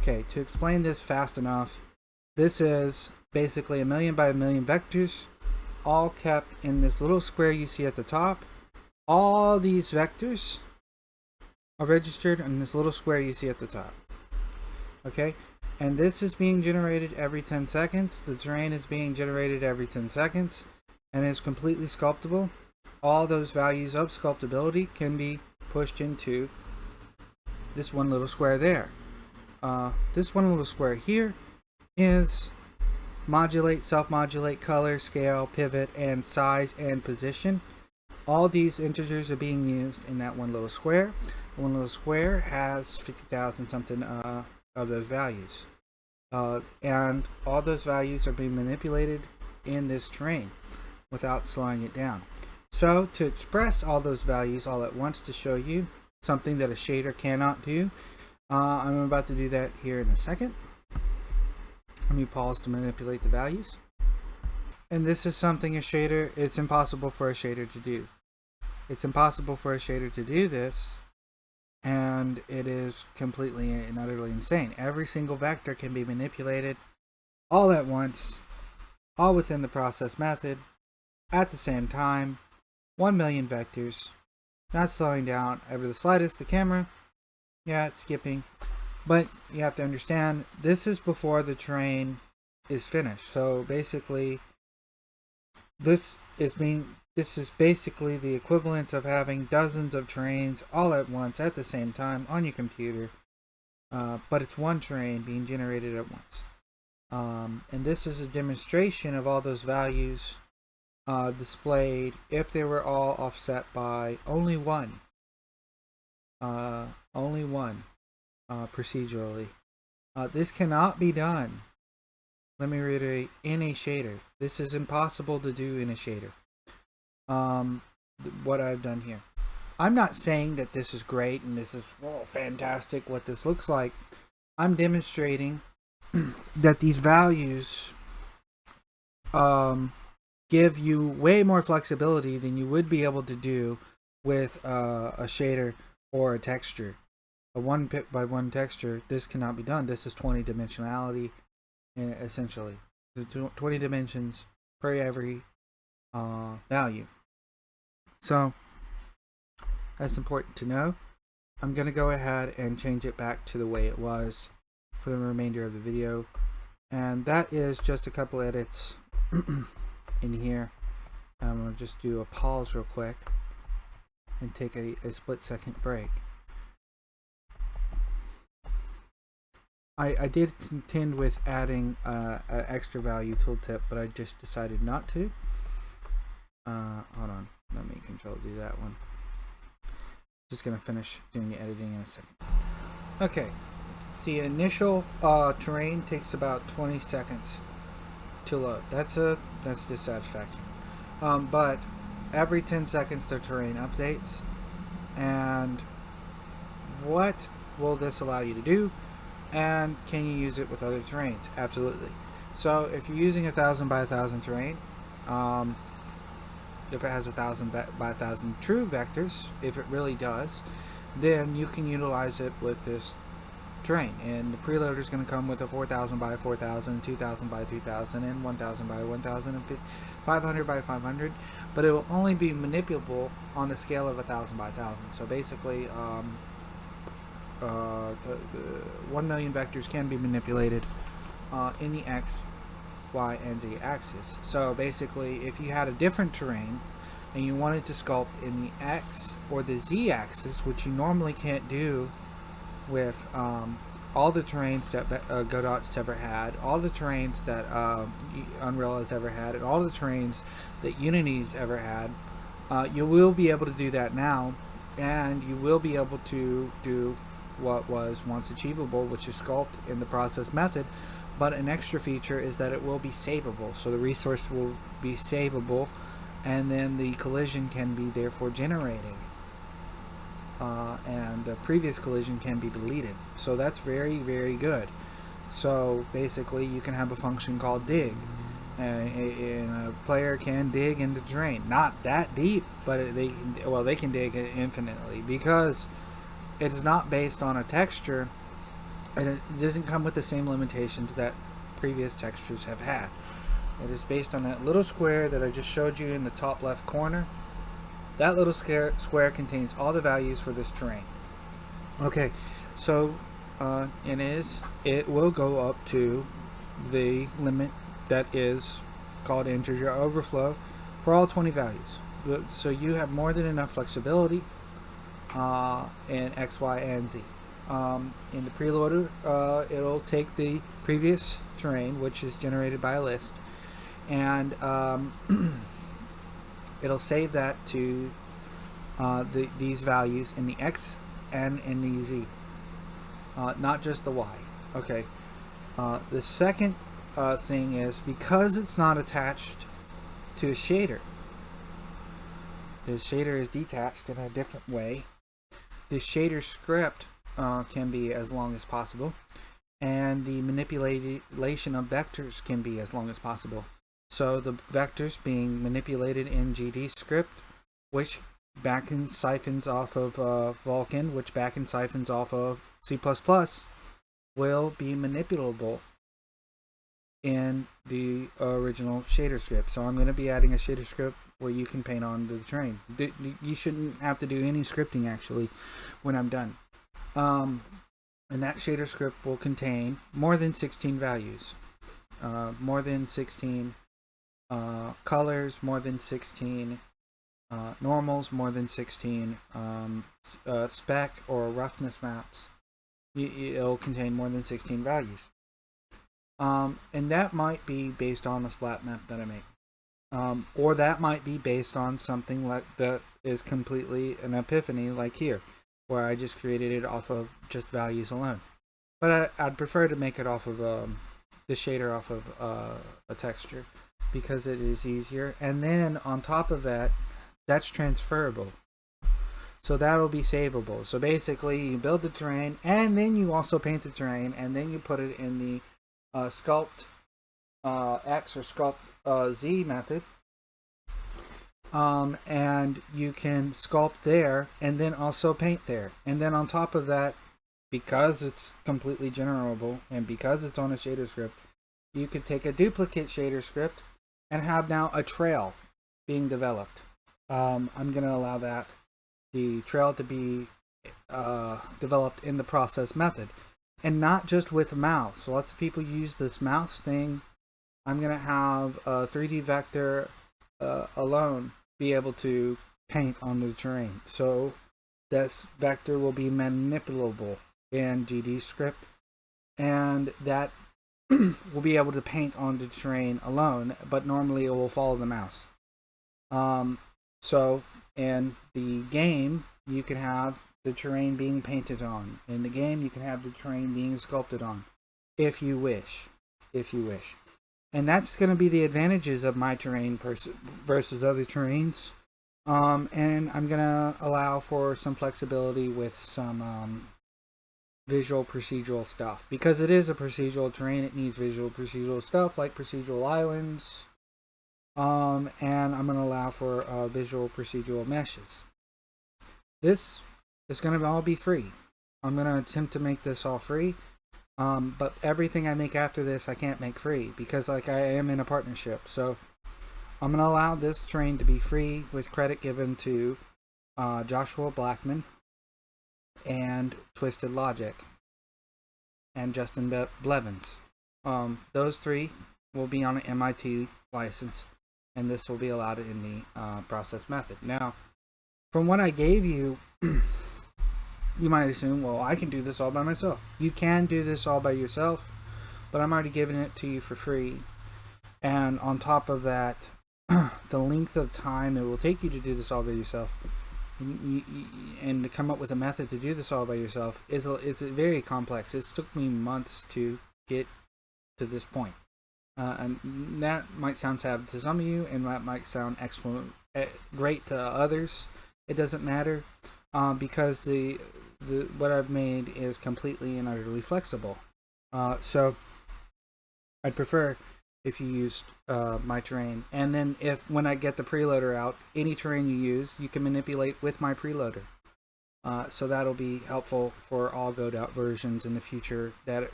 Okay, to explain this fast enough, this is basically 1,000,000 by 1,000,000 vectors, all kept in this little square you see at the top. All these vectors are registered in this little square you see at the top. Okay, and this is being generated every 10 seconds. The terrain is being generated every 10 seconds, and is completely sculptable. All those values of sculptability can be pushed into this one little square there. This one little square here is modulate, self-modulate, color, scale, pivot, and size and position. All these integers are being used in that one little square. One little square has 50,000 something of those values. And all those values are being manipulated in this terrain without slowing it down. So to express all those values all at once, to show you something that a shader cannot do, I'm about to do that here in a second. Let me pause to manipulate the values. And this is something it's impossible for a shader to do. It's impossible for a shader to do this, and it is completely and utterly insane. Every single vector can be manipulated all at once, all within the process method, at the same time. 1,000,000 vectors, not slowing down ever the slightest. The camera, yeah, it's skipping, but you have to understand this is before the terrain is finished. So basically, this is basically the equivalent of having dozens of terrains all at once at the same time on your computer, but it's one terrain being generated at once. And this is a demonstration of all those values displayed if they were all offset by only one procedurally. This cannot be done, let me reiterate, in a shader. This is impossible to do in a shader. What I've done here, I'm not saying that this is great and this is fantastic what this looks like. I'm demonstrating that these values give you way more flexibility than you would be able to do with a shader or a texture. A 1-by-1 texture, this cannot be done. This is 20 dimensionality, essentially. 20 dimensions per every value. So that's important to know. I'm going to go ahead and change it back to the way it was for the remainder of the video. And that is just a couple edits in here. I'm going to just do a pause real quick and take a split-second break. I did contend with adding an extra value tooltip, but I just decided not to. Hold on, let me control do that one. Just gonna finish doing the editing in a second. Okay, see, initial terrain takes about 20 seconds to load. That's dissatisfaction. But every 10 seconds the terrain updates. And what will this allow you to do? And can you use it with other terrains? Absolutely. So if you're using 1,000 by 1,000 terrain, if it has 1,000 by 1,000 true vectors, if it really does, then you can utilize it with this terrain. And the preloader is going to come with a 4,000 by 4,000, 2,000 by 2,000, and 1,000 by 1,000, and 500 by 500. But it will only be manipulable on the scale of 1,000 by 1,000. So basically, the 1,000,000 vectors can be manipulated in the X, Y, and Z axis. So basically, if you had a different terrain and you wanted to sculpt in the X or the Z axis, which you normally can't do with all the terrains that Godot's ever had, all the terrains that Unreal has ever had, and all the terrains that Unity's ever had, you will be able to do that now, and you will be able to do what was once achievable, which is sculpt in the process method. But an extra feature is that it will be savable, so the resource will be savable, and then the collision can be therefore generated, and the previous collision can be deleted. So that's very, very good. So basically, you can have a function called dig, and a player can dig into terrain, not that deep, but they can dig infinitely, because it is not based on a texture and it doesn't come with the same limitations that previous textures have had. It is based on that little square that I just showed you in the top left corner. That little square contains all the values for this terrain. Okay, so it will go up to the limit that is called integer overflow for all 20 values. So you have more than enough flexibility in X, Y, and Z. In the preloader, it'll take the previous terrain, which is generated by a list, and it'll save that to these values in the X and in the Z, not just the Y. Okay. The second thing is, because it's not attached to a shader, the shader is detached in a different way. The shader script can be as long as possible, and the manipulation of vectors can be as long as possible. So the vectors being manipulated in Gdscript, which back and siphons off of Vulkan, which back and siphons off of C++, will be manipulable in the original shader script. So I'm going to be adding a shader script where you can paint on the terrain. You shouldn't have to do any scripting actually when I'm done. And that shader script will contain more than 16 values, more than 16 colors, more than 16 normals, more than 16 spec or roughness maps. It'll contain more than 16 values. And that might be based on a splat map that I make. Or that might be based on something like that is completely an epiphany, like here, where I just created it off of just values alone. But I'd prefer to make it off of the shader off of a texture, because it is easier. And then on top of that, that's transferable. So that'll be savable. So basically, you build the terrain, and then you also paint the terrain, and then you put it in the sculpt X or sculpt Z method. And you can sculpt there, and then also paint there. And then on top of that, because it's completely generable, and because it's on a shader script, you could take a duplicate shader script and have now a trail being developed. I'm going to allow the trail to be developed in the process method, and not just with mouse. So lots of people use this mouse thing. I'm going to have a 3D vector alone be able to paint on the terrain. So this vector will be manipulable in Gdscript, and that will be able to paint on the terrain alone, but normally it will follow the mouse. So in the game, you can have the terrain being painted on. In the game, you can have the terrain being sculpted on, if you wish. And that's going to be the advantages of my terrain versus other terrains. And I'm going to allow for some flexibility with some visual procedural stuff. Because it is a procedural terrain, it needs visual procedural stuff like procedural islands. And I'm going to allow for visual procedural meshes. This is going to all be free. I'm going to attempt to make this all free. But everything I make after this, I can't make free, because like I am in a partnership. So I'm going to allow this terrain to be free, with credit given to Joshua Blackman and Twisted Logic and Justin Blevins. Those three will be on an MIT license, and this will be allowed in the process method. Now, from what I gave you, you might assume, well, I can do this all by myself. You can do this all by yourself, but I'm already giving it to you for free. And on top of that, the length of time it will take you to do this all by yourself, and to come up with a method to do this all by yourself, it's very complex. It took me months to get to this point. And that might sound sad to some of you, and that might sound excellent, great to others. It doesn't matter, because what I've made is completely and utterly flexible. So I'd prefer if you used my terrain, and then when I get the preloader out, any terrain you use, you can manipulate with my preloader. So that'll be helpful for all Godot versions in the future, that